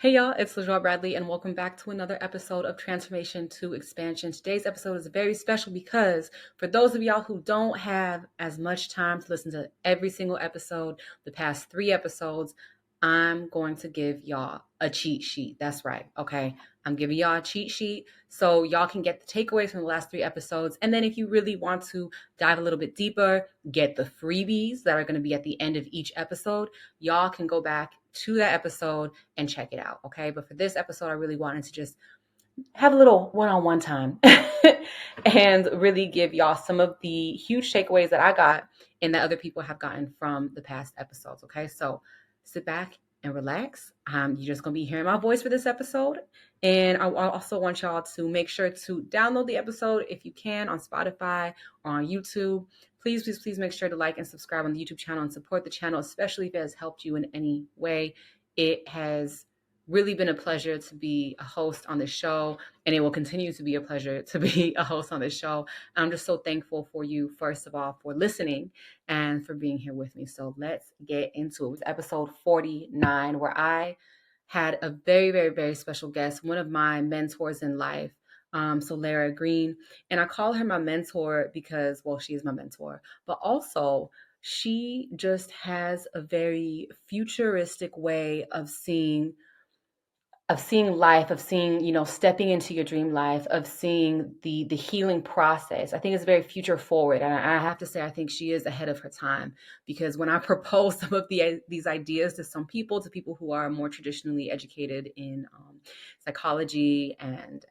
Hey y'all, it's Lajoie Bradley, and welcome back to another episode of Transformation to Expansion. Today's episode is very special because for those of y'all who don't have as much time to listen to every single episode, the past 3 episodes, I'm going to give y'all a cheat sheet. That's right, okay? I'm giving y'all a cheat sheet so y'all can get the takeaways from the last 3 episodes. And then if you really want to dive a little bit deeper, get the freebies that are going to be at the end of each episode, y'all can go back to that episode and check it out. Okay. But for this episode, I really wanted to just have a little one-on-one time and really give y'all some of the huge takeaways that I got and that other people have gotten from the past episodes. Okay. So sit back and relax. You're just going to be hearing my voice for this episode. And I also want y'all to make sure to download the episode if you can on Spotify or on YouTube. Please, please, please make sure to like and subscribe on the YouTube channel and support the channel, especially if it has helped you in any way. It has really been a pleasure to be a host on this show, and it will continue to be a pleasure to be a host on this show. I'm just so thankful for you, first of all, for listening and for being here with me. So let's get into it. It was episode 49, where I had a very, very, very special guest, one of my mentors in life. So Lara Green, and I call her my mentor because, well, she is my mentor, but also she just has a very futuristic way of seeing life, of seeing, stepping into your dream life, of seeing the healing process. I think it's very future forward. And I have to say, I think she is ahead of her time, because when I propose some of these ideas to some people, to people who are more traditionally educated in psychology and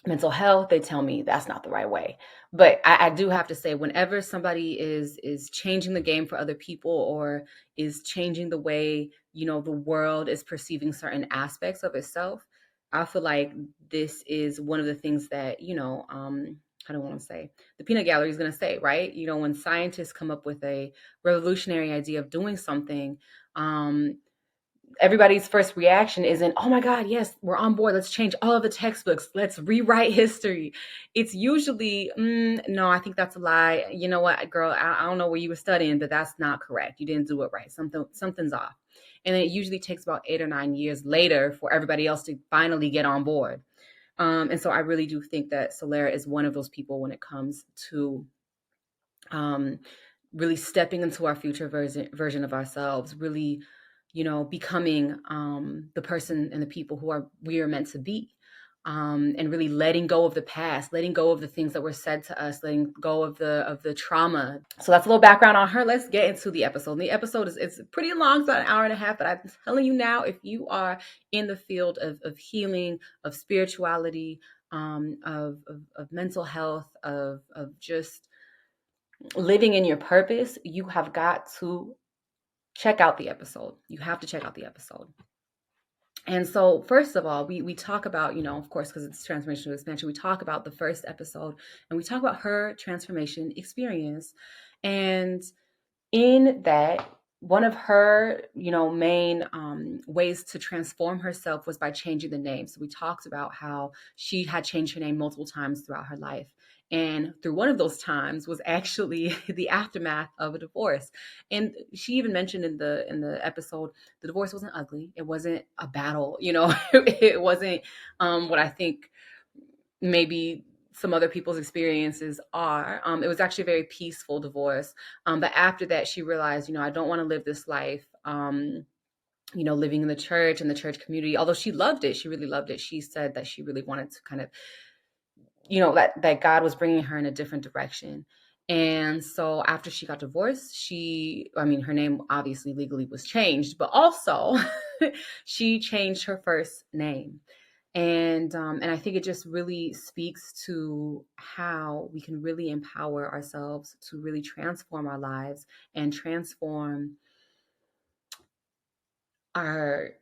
mental health, they tell me that's not the right way. But I do have to say, whenever somebody is changing the game for other people, or is changing the way the world is perceiving certain aspects of itself, I feel like this is one of the things that I don't want to say the peanut gallery is going to say, right? When scientists come up with a revolutionary idea of doing something, everybody's first reaction isn't, oh my God, yes, we're on board. Let's change all of the textbooks. Let's rewrite history. It's usually, no, I think that's a lie. You know what, girl, I don't know where you were studying, but that's not correct. You didn't do it right. Something's off. And then it usually takes about 8 or 9 years later for everybody else to finally get on board. And so I really do think that Solara is one of those people when it comes to really stepping into our future version of ourselves, really becoming the person and the people we are meant to be, and really letting go of the past, letting go of the things that were said to us, letting go of the trauma. So that's a little background on her. Let's get into the episode. And the episode is pretty long, it's about an hour and a half, but I'm telling you now, if you are in the field of healing, of spirituality, of mental health, of just living in your purpose, you have got to check out the episode. You have to check out the episode. And so, first of all, we talk about, of course, because it's transformational expansion, we talk about the first episode and we talk about her transformation experience. And in that, one of her, main ways to transform herself was by changing the name. So we talked about how she had changed her name multiple times throughout her life. And through one of those times was actually the aftermath of a divorce. And she even mentioned in the episode, the divorce wasn't ugly. It wasn't a battle, it wasn't what I think maybe some other people's experiences are. It was actually a very peaceful divorce. But after that, she realized, I don't want to live this life, living in the church and the church community. Although she loved it, she really loved it. She said that she really wanted to kind of, that God was bringing her in a different direction. And so after she got divorced, her name obviously legally was changed, but also she changed her first name. And I think it just really speaks to how we can really empower ourselves to really transform our lives and transform our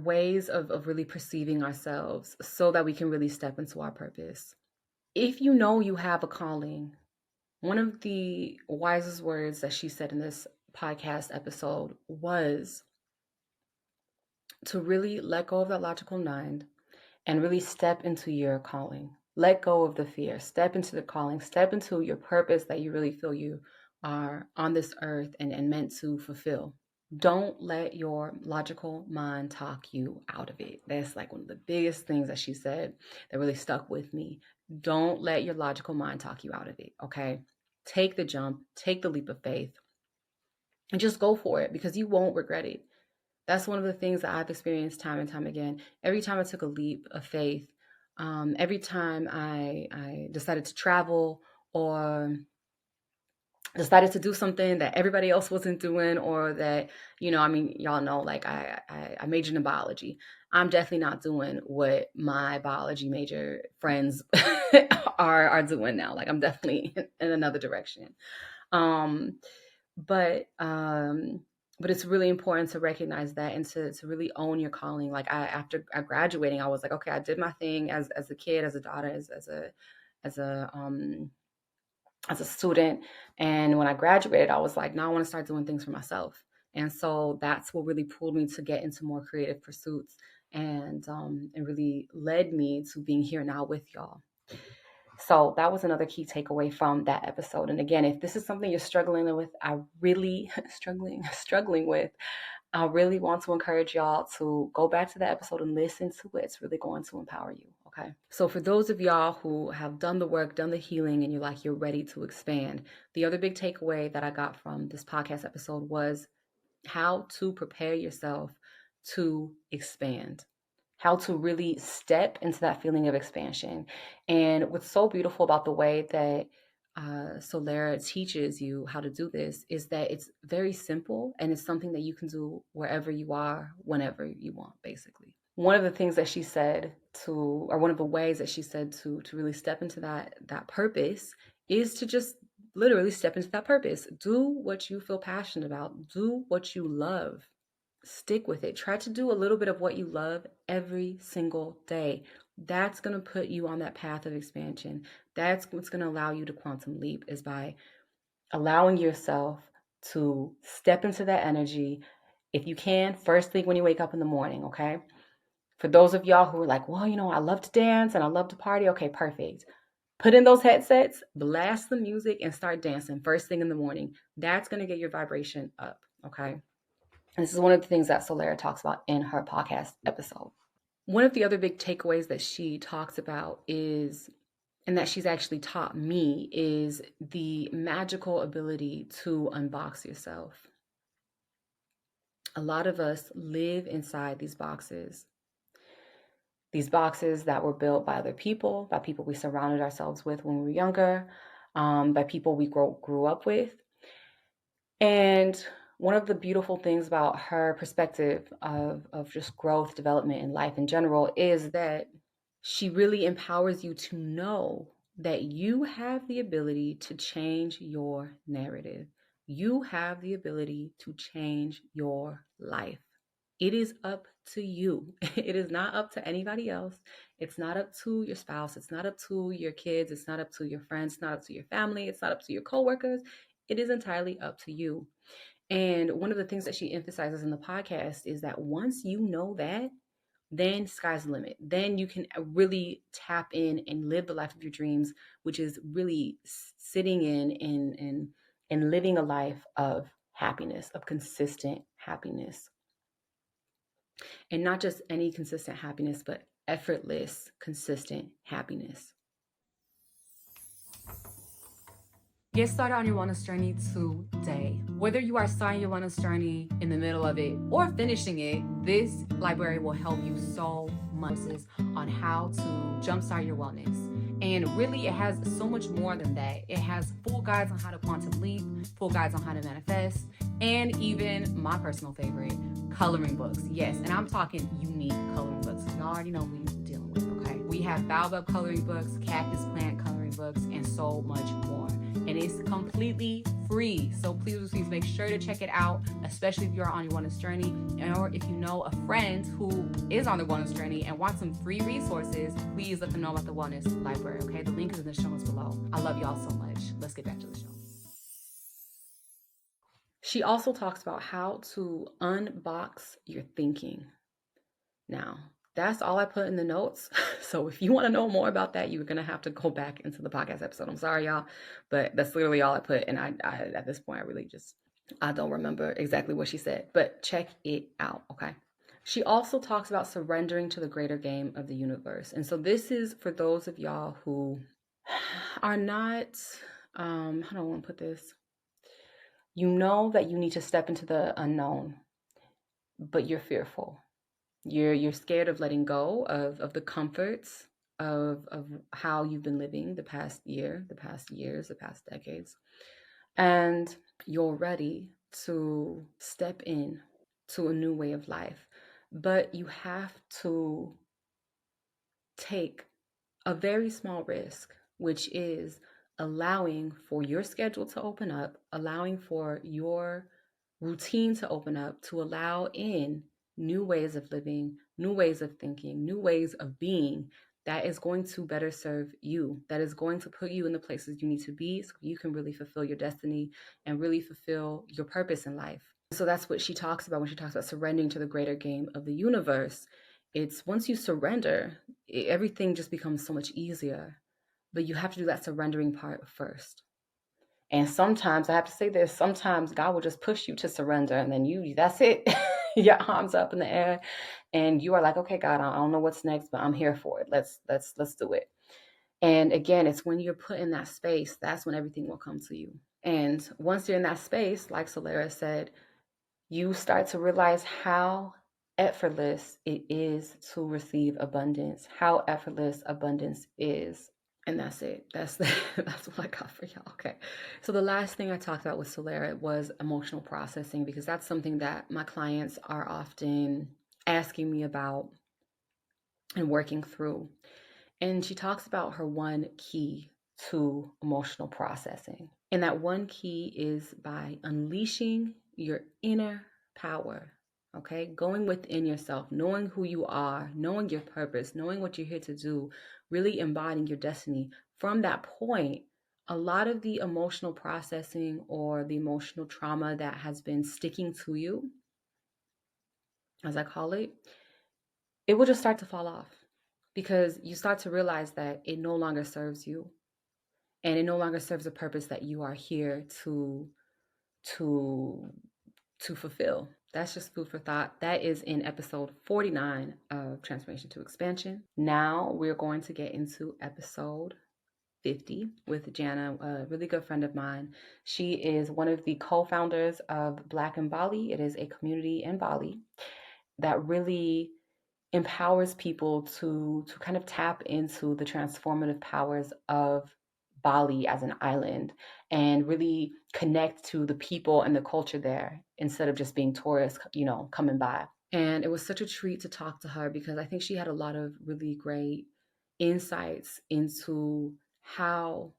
ways of really perceiving ourselves, so that we can really step into our purpose. If you know you have a calling, one of the wisest words that she said in this podcast episode was to really let go of that logical mind and really step into your calling. Let go of the fear, step into the calling, step into your purpose that you really feel you are on this earth and meant to fulfill, Don't let your logical mind talk you out of it. That's like one of the biggest things that she said that really stuck with me. Don't let your logical mind talk you out of it, okay? Take the jump, take the leap of faith, and just go for it because you won't regret it. That's one of the things that I've experienced time and time again. Every time I took a leap of faith, every time I decided to travel or decided to do something that everybody else wasn't doing, or that, I mean, y'all know, like I majored in biology. I'm definitely not doing what my biology major friends are doing now. Like I'm definitely in another direction. Um, but um, but it's really important to recognize that and to really own your calling. Like after graduating, I was like, okay, I did my thing as a kid, as a daughter, as a as a student. And when I graduated, I was like, now I want to start doing things for myself. And so that's what really pulled me to get into more creative pursuits, and really led me to being here now with y'all. So that was another key takeaway from that episode. And again, if this is something you're struggling with, I really struggling with, I really want to encourage y'all to go back to the episode and listen to it. It's really going to empower you. Okay. So for those of y'all who have done the work, done the healing, and you're ready to expand, the other big takeaway that I got from this podcast episode was how to prepare yourself to expand, how to really step into that feeling of expansion. And what's so beautiful about the way that Solera teaches you how to do this is that it's very simple and it's something that you can do wherever you are, whenever you want, basically. One of the things that she said or one of the ways that she said to really step into that purpose is to just literally step into that purpose. Do what you feel passionate about. Do what you love. Stick with it. Try to do a little bit of what you love every single day. That's going to put you on that path of expansion. That's what's going to allow you to quantum leap, is by allowing yourself to step into that energy. If you can, first thing when you wake up in the morning, okay? For those of y'all who are like, well, I love to dance and I love to party. Okay, perfect. Put in those headsets, blast the music, and start dancing first thing in the morning. That's going to get your vibration up, okay? And this is one of the things that Solera talks about in her podcast episode. One of the other big takeaways that she talks about is, and that she's actually taught me, is the magical ability to unbox yourself. A lot of us live inside these boxes that were built by other people, by people we surrounded ourselves with when we were younger, by people we grew up with. And one of the beautiful things about her perspective of just growth, development, and life in general is that she really empowers you to know that you have the ability to change your narrative. You have the ability to change your life. It is up to you. It is not up to anybody else. It's not up to your spouse. It's not up to your kids. It's not up to your friends. It's not up to your family. It's not up to your coworkers. It is entirely up to you. And one of the things that she emphasizes in the podcast is that once you know that, then sky's the limit. Then you can really tap in and live the life of your dreams, which is really sitting in and living a life of happiness, of consistent happiness. And not just any consistent happiness, but effortless, consistent happiness. Get started on your wellness journey today. Whether you are starting your wellness journey, in the middle of it, or finishing it, this library will help you so much on how to jumpstart your wellness. And really, it has so much more than that. It has full guides on how to quantum leap, full guides on how to manifest, and even my personal favorite, coloring books. Yes, and I'm talking unique coloring books. Y'all already know who you're dealing with, okay? We have baobab coloring books, cactus plant coloring books, and so much more. And it's completely free. So please make sure to check it out, especially if you're on your wellness journey, or if you know a friend who is on the wellness journey and wants some free resources, please let them know about the wellness library, okay? The link is in the show notes below. I love y'all so much. Let's get back to the show. She also talks about how to unbox your thinking. Now, that's all I put in the notes. So if you want to know more about that, you're going to have to go back into the podcast episode. I'm sorry, y'all, but that's literally all I put. And I at this point, I really just I don't remember exactly what she said, but check it out, okay? She also talks about surrendering to the greater game of the universe. And so this is for those of y'all who are not, how do I want to put this? You know that you need to step into the unknown, but you're fearful. You're scared of letting go of the comforts of how you've been living the past year, the past years, the past decades. And you're ready to step in to a new way of life. But you have to take a very small risk, which is allowing for your schedule to open up, allowing for your routine to open up, to allow in new ways of living, new ways of thinking, new ways of being that is going to better serve you, that is going to put you in the places you need to be so you can really fulfill your destiny and really fulfill your purpose in life. So that's what she talks about when she talks about surrendering to the greater game of the universe. It's once you surrender, everything just becomes so much easier. But you have to do that surrendering part first. And sometimes I have to say this, sometimes God will just push you to surrender and then that's it. Your arms up in the air and you are like, okay, God, I don't know what's next, but I'm here for it. Let's do it. And again, it's when you're put in that space, that's when everything will come to you. And once you're in that space, like Solera said, you start to realize how effortless it is to receive abundance, how effortless abundance is. And that's it. That's what I got for y'all. Okay. So the last thing I talked about with Solera was emotional processing, because that's something that my clients are often asking me about and working through. And she talks about her one key to emotional processing. And that one key is by unleashing your inner power. Okay, going within yourself, knowing who you are, knowing your purpose, knowing what you're here to do, really embodying your destiny. From that point, a lot of the emotional processing or the emotional trauma that has been sticking to you, as I call it will just start to fall off, because you start to realize that it no longer serves you and it no longer serves a purpose that you are here to to fulfill. That's just food for thought. That is in episode 49 of Transformation to Expansion. Now we're going to get into episode 50 with Jana, a really good friend of mine. She is one of the co-founders of Black in Bali. It is a community in Bali that really empowers people to kind of tap into the transformative powers of Bali as an island and really connect to the people and the culture there instead of just being tourists, coming by. And it was such a treat to talk to her, because I think she had a lot of really great insights into how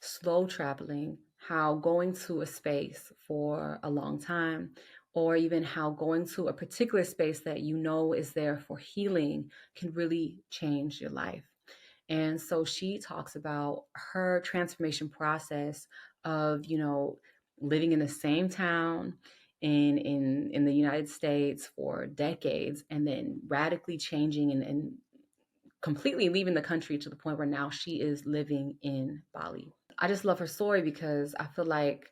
slow traveling, how going to a space for a long time, or even how going to a particular space that you know is there for healing can really change your life. And so she talks about her transformation process of, living in the same town in the United States for decades, and then radically changing and completely leaving the country to the point where now she is living in Bali. I just love her story, because I feel like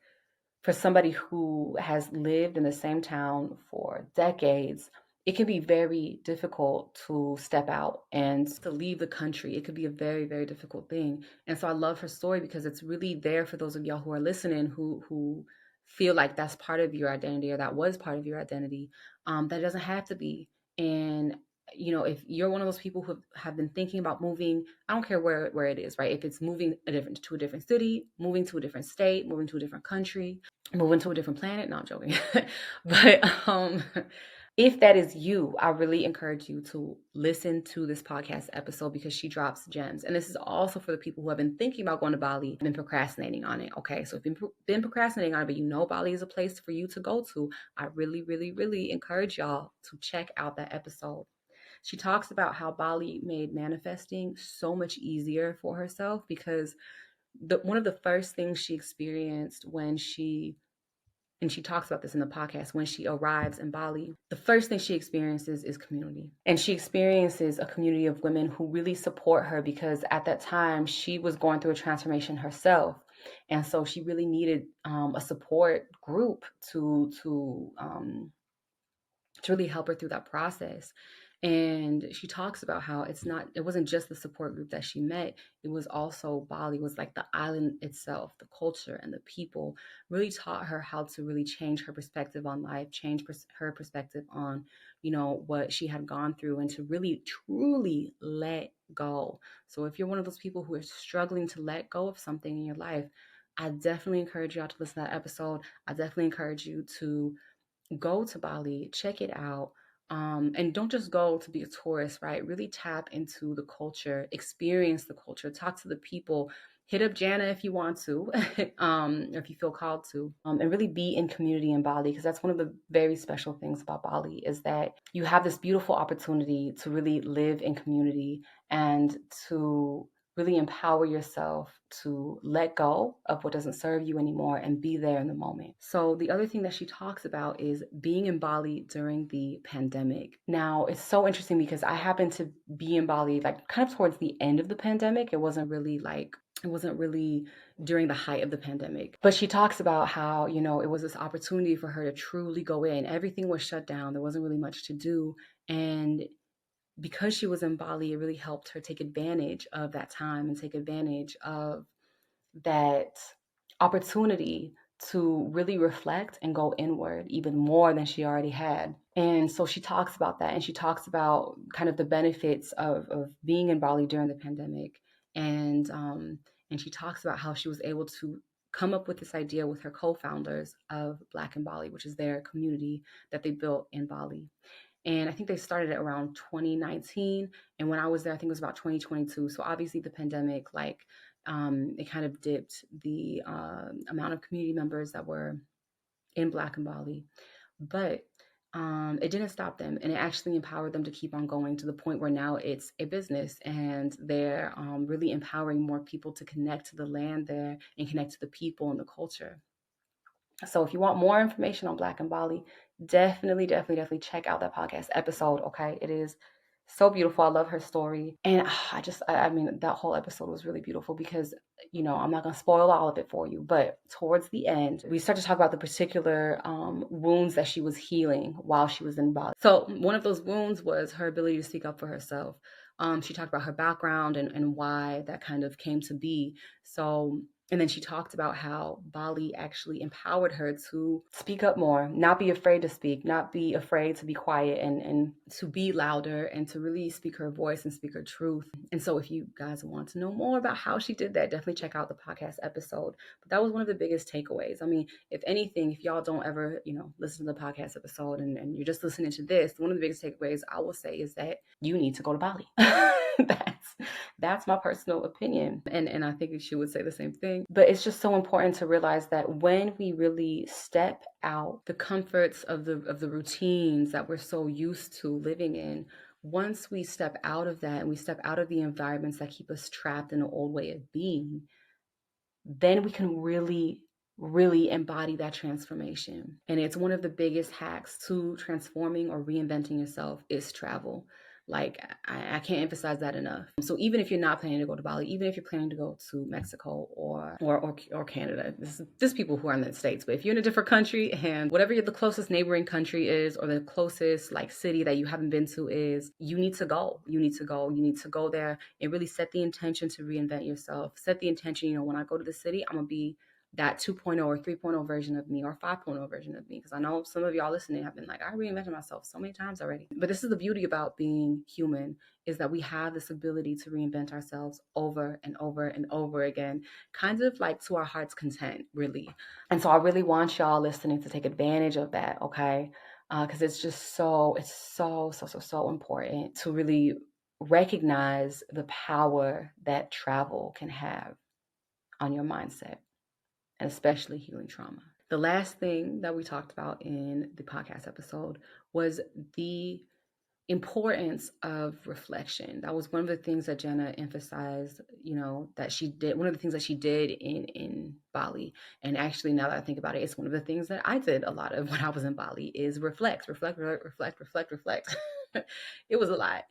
for somebody who has lived in the same town for decades, it can be very difficult to step out and to leave the country. It could be a very, very difficult thing. And so I love her story, because it's really there for those of y'all who are listening who feel like that's part of your identity, or that was part of your identity. That doesn't have to be. And if you're one of those people who have been thinking about moving, I don't care where it is, right? If it's moving to a different city, moving to a different state, moving to a different country, moving to a different planet. No, I'm joking. But if that is you, I really encourage you to listen to this podcast episode, because she drops gems. And this is also for the people who have been thinking about going to Bali and been procrastinating on it. Okay, so if you've been procrastinating on it, but Bali is a place for you to go to, I really, really, really encourage y'all to check out that episode. She talks about how Bali made manifesting so much easier for herself, because one of the first things she experienced and she talks about this in the podcast, when she arrives in Bali, the first thing she experiences is community. And she experiences a community of women who really support her, because at that time she was going through a transformation herself. And so she really needed a support group to really help her through that process. And she talks about how it wasn't just the support group that she met, it was also Bali, was like the island itself, the culture and the people really taught her how to really change her perspective on life, change her perspective on, what she had gone through, and to really truly let go. So if you're one of those people who are struggling to let go of something in your life, I definitely encourage y'all to listen to that episode. I definitely encourage you to go to Bali, check it out. And don't just go to be a tourist, right? Really tap into the culture, experience the culture, talk to the people, hit up Jana if you want to, or if you feel called to, and really be in community in Bali, because that's one of the very special things about Bali is that you have this beautiful opportunity to really live in community and to really empower yourself to let go of what doesn't serve you anymore and be there in the moment. So the other thing that she talks about is being in Bali during the pandemic. Now, it's so interesting because I happened to be in Bali like kind of towards the end of the pandemic. It wasn't really during the height of the pandemic. But she talks about how, it was this opportunity for her to truly go in. Everything was shut down. There wasn't really much to do. And because she was in Bali, it really helped her take advantage of that time and take advantage of that opportunity to really reflect and go inward even more than she already had. And so she talks about that, and she talks about kind of the benefits of being in Bali during the pandemic. And she talks about how she was able to come up with this idea with her co-founders of Black in Bali, which is their community that they built in Bali. And I think they started it around 2019. And when I was there, I think it was about 2022. So obviously the pandemic, it kind of dipped the amount of community members that were in Black in Bali. But it didn't stop them. And it actually empowered them to keep on going to the point where now it's a business, and they're really empowering more people to connect to the land there and connect to the people and the culture. So if you want more information on Black in Bali, definitely check out that podcast episode. Okay. It is so beautiful. I love her story. And I mean, that whole episode was really beautiful because, I'm not going to spoil all of it for you, but towards the end, we start to talk about the particular wounds that she was healing while she was in Bali. So one of those wounds was her ability to speak up for herself. She talked about her background and why that kind of came to be. And then she talked about how Bali actually empowered her to speak up more, not be afraid to speak, not be afraid to be quiet, and to be louder and to really speak her voice and speak her truth. And so if you guys want to know more about how she did that, definitely check out the podcast episode. But that was one of the biggest takeaways. I mean, if anything, if y'all don't ever, listen to the podcast episode and you're just listening to this, one of the biggest takeaways I will say is that you need to go to Bali. That's my personal opinion. And I think she would say the same thing. But it's just so important to realize that when we really step out the comforts of the routines that we're so used to living in, once we step out of that and we step out of the environments that keep us trapped in an old way of being, then we can really embody that transformation. And it's one of the biggest hacks to transforming or reinventing yourself is travel. Like, I can't emphasize that enough. So even if you're not planning to go to Bali, even if you're planning to go to Mexico or Canada, this people who are in the States, but if you're in a different country and whatever the closest neighboring country is, or the closest city that you haven't been to is, you need to go. You need to go there and really set the intention to reinvent yourself. Set the intention, when I go to the city, I'm gonna be that 2.0 or 3.0 version of me, or 5.0 version of me. Because I know some of y'all listening have been like, I reinvented myself so many times already. But this is the beauty about being human, is that we have this ability to reinvent ourselves over and over and over again, kind of like to our heart's content, really. And so I really want y'all listening to take advantage of that, okay? Because it's so important to really recognize the power that travel can have on your mindset, and especially healing trauma. The last thing that we talked about in the podcast episode was the importance of reflection. That was one of the things that Jana emphasized, that she did. One of the things that she did in Bali. And actually, now that I think about it, it's one of the things that I did a lot of when I was in Bali is reflect. It was a lot.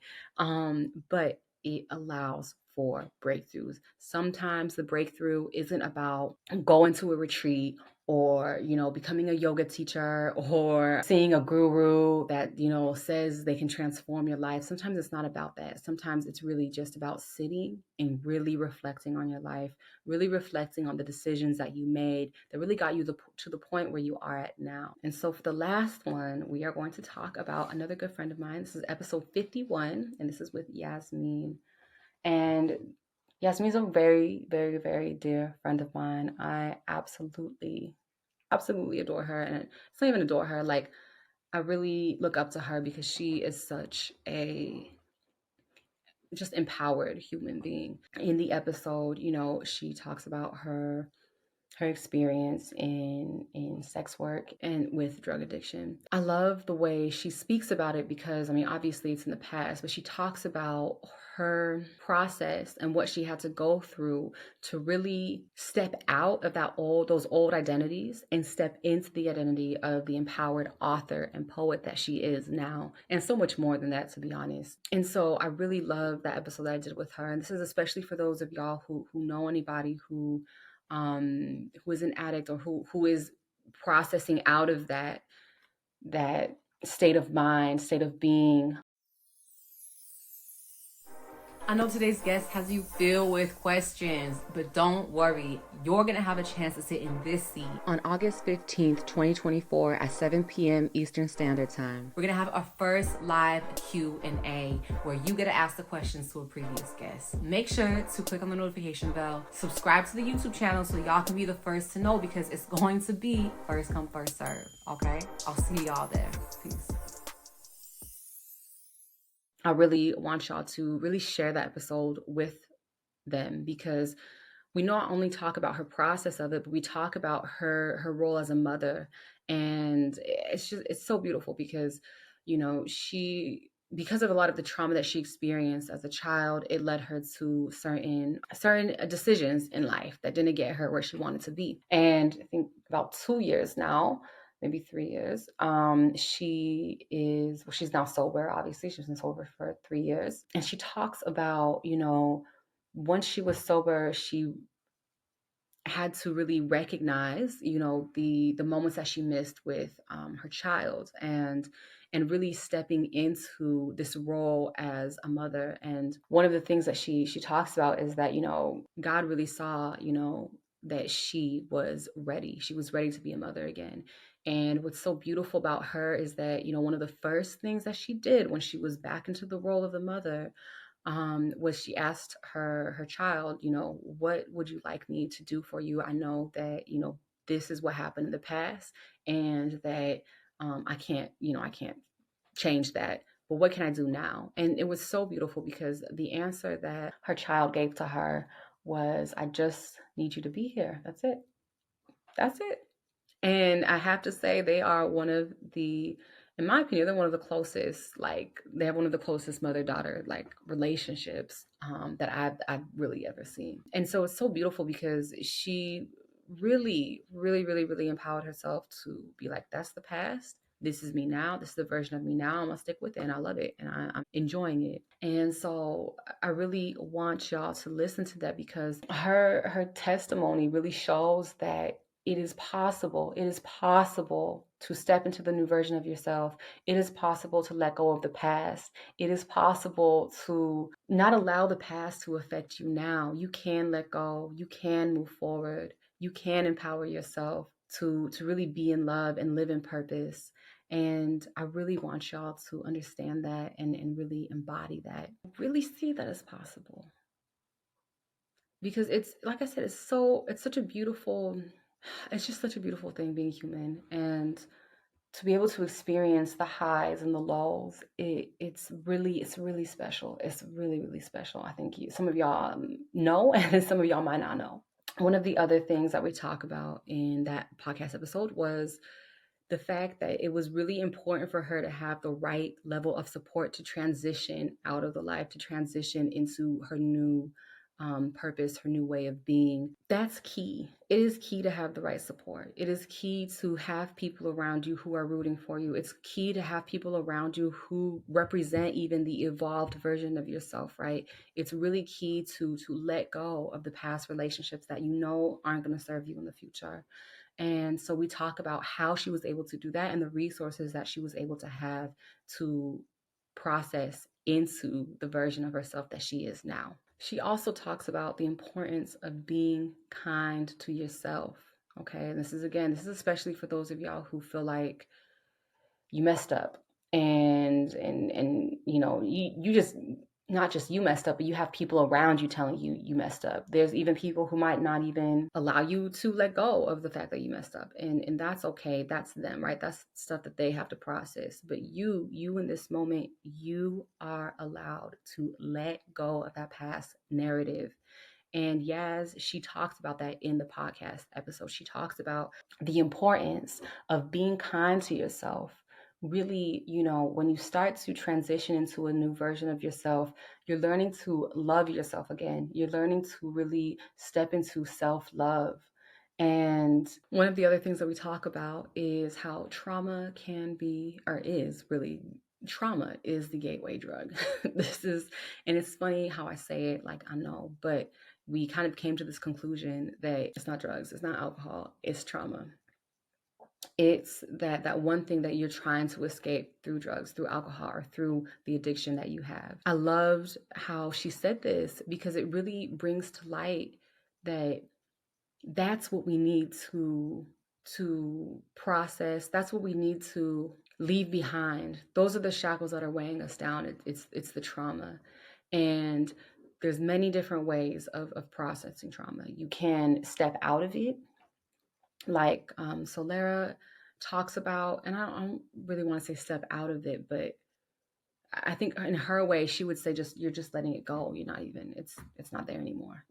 But it allows for breakthroughs. Sometimes the breakthrough isn't about going to a retreat or, becoming a yoga teacher or seeing a guru that, says they can transform your life. Sometimes it's not about that. Sometimes it's really just about sitting and really reflecting on your life, really reflecting on the decisions that you made that really got you to the point where you are at now. And so for the last one, we are going to talk about another good friend of mine. This is episode 51, and this is with Yasmeen. And Yasmeen's a very, very, very dear friend of mine. I absolutely adore her. And it's not even adore her. Like, I really look up to her because she is such a just empowered human being. In the episode, she talks about her experience in sex work and with drug addiction. I love the way she speaks about it because, obviously it's in the past, but she talks about her process and what she had to go through to really step out of those old identities and step into the identity of the empowered author and poet that she is now, and so much more than that, to be honest. And so I really love that episode that I did with her, and this is especially for those of y'all who know anybody who is an addict or who is processing out of that state of mind, state of being. I know today's guest has you filled with questions, but don't worry. You're going to have a chance to sit in this seat on August 15th, 2024 at 7 p.m. Eastern Standard Time. We're going to have our first live Q&A where you get to ask the questions to a previous guest. Make sure to click on the notification bell, subscribe to the YouTube channel so y'all can be the first to know, because it's going to be first come, first serve. Okay? I'll see y'all there. Peace. I really want y'all to really share that episode with them, because we not only talk about her process of it, but we talk about her role as a mother. And it's so beautiful because, because of a lot of the trauma that she experienced as a child, it led her to certain decisions in life that didn't get her where she wanted to be. And I think about 2 years now, maybe 3 years. She's now sober, obviously. She's been sober for 3 years. And she talks about, once she was sober, she had to really recognize, the moments that she missed with her child, and really stepping into this role as a mother. And one of the things that she talks about is that, God really saw, that she was ready. She was ready to be a mother again. And what's so beautiful about her is that, one of the first things that she did when she was back into the role of the mother was she asked her child, what would you like me to do for you? I know that, this is what happened in the past, and that I can't change that. But what can I do now? And it was so beautiful because the answer that her child gave to her was, I just need you to be here. That's it. That's it. And I have to say, they are one of the, in my opinion, they're one of the closest, they have one of the closest mother-daughter, relationships that I've really ever seen. And so it's so beautiful because she really, really, really, really empowered herself to be like, that's the past. This is me now. This is the version of me now. I'm going to stick with it, and I love it, and I'm enjoying it. And so I really want y'all to listen to that, because her testimony really shows that it is possible. It is possible to step into the new version of yourself. It is possible to let go of the past. It is possible to not allow the past to affect you now. You can let go. You can move forward. You can empower yourself to really be in love and live in purpose. And I really want y'all to understand that and really embody that. Really see that as possible. Because it's, like I said, it's such a beautiful, it's just such a beautiful thing being human. And to be able to experience the highs and the lows, it's really special. It's really, really special. I think some of y'all know, and some of y'all might not know. One of the other things that we talk about in that podcast episode was the fact that it was really important for her to have the right level of support to transition out of the life, to transition into her new purpose, her new way of being. That's key. It is key to have the right support. It is key to have people around you who are rooting for you. It's key to have people around you who represent even the evolved version of yourself, right? It's really key to let go of the past relationships that you know aren't going to serve you in the future. And so we talk about how she was able to do that and the resources that she was able to have to process into the version of herself that she is now. She also talks about the importance of being kind to yourself. Okay. And this is especially for those of y'all who feel like you messed up and you just, not just you messed up, but you have people around you telling you you messed up. There's even people who might not even allow you to let go of the fact that you messed up, and that's okay. That's them, right? That's stuff that they have to process. But you in this moment, you are allowed to let go of that past narrative. And Yaz, she talks about that in the podcast episode. She talks about the importance of being kind to yourself. Really, when you start to transition into a new version of yourself, you're learning to love yourself again. You're learning to really step into self-love. And one of the other things that we talk about is how trauma can be, or is really, trauma is the gateway drug. And it's funny how I say it, like I know, but we kind of came to this conclusion that it's not drugs, it's not alcohol, it's trauma. It's that one thing that you're trying to escape through drugs, through alcohol, or through the addiction that you have. I loved how she said this because it really brings to light that that's what we need to process. That's what we need to leave behind. Those are the shackles that are weighing us down. It's the trauma. And there's many different ways of processing trauma. You can step out of it, like Solera talks about, and I don't really want to say step out of it, but I think in her way, she would say you're just letting it go. You're not even, it's not there anymore.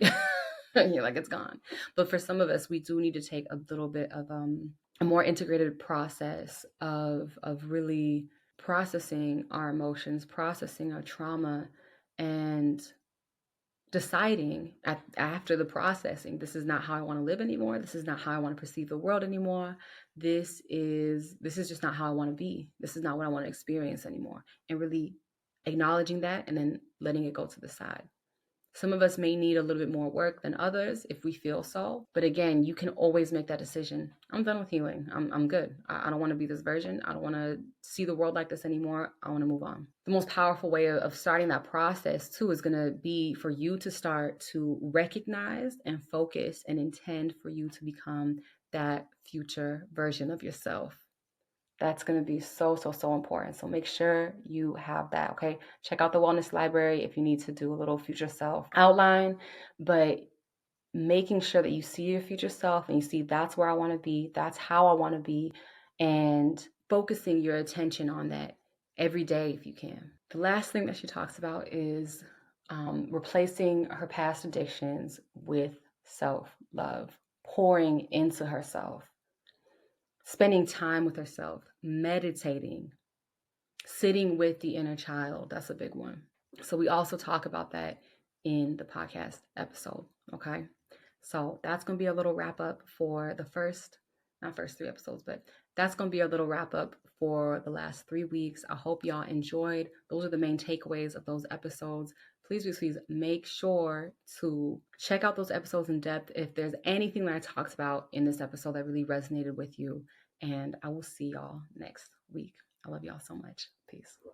You're like, it's gone. But for some of us, we do need to take a little bit of a more integrated process of really processing our emotions, processing our trauma, and deciding after the processing, this is not how I want to live anymore. This is not how I want to perceive the world anymore. This is just not how I want to be. This is not what I want to experience anymore. And really acknowledging that and then letting it go to the side. Some of us may need a little bit more work than others if we feel so. But again, you can always make that decision. I'm done with healing. I'm good. I don't want to be this version. I don't want to see the world like this anymore. I want to move on. The most powerful way of starting that process too is going to be for you to start to recognize and focus and intend for you to become that future version of yourself. That's going to be so important. So make sure you have that, okay? Check out the Wellness Library if you need to do a little future self outline, but making sure that you see your future self and you see that's where I want to be, that's how I want to be, and focusing your attention on that every day if you can. The last thing that she talks about is replacing her past addictions with self-love, pouring into herself, spending time with herself, meditating, sitting with the inner child. That's a big one. So we also talk about that in the podcast episode. Okay. So that's going to be a little wrap up for the not first 3 episodes, but that's going to be a little wrap up for the last 3 weeks. I hope y'all enjoyed. Those are the main takeaways of those episodes. Please make sure to check out those episodes in depth if there's anything that I talked about in this episode that really resonated with you. And I will see y'all next week. I love y'all so much. Peace.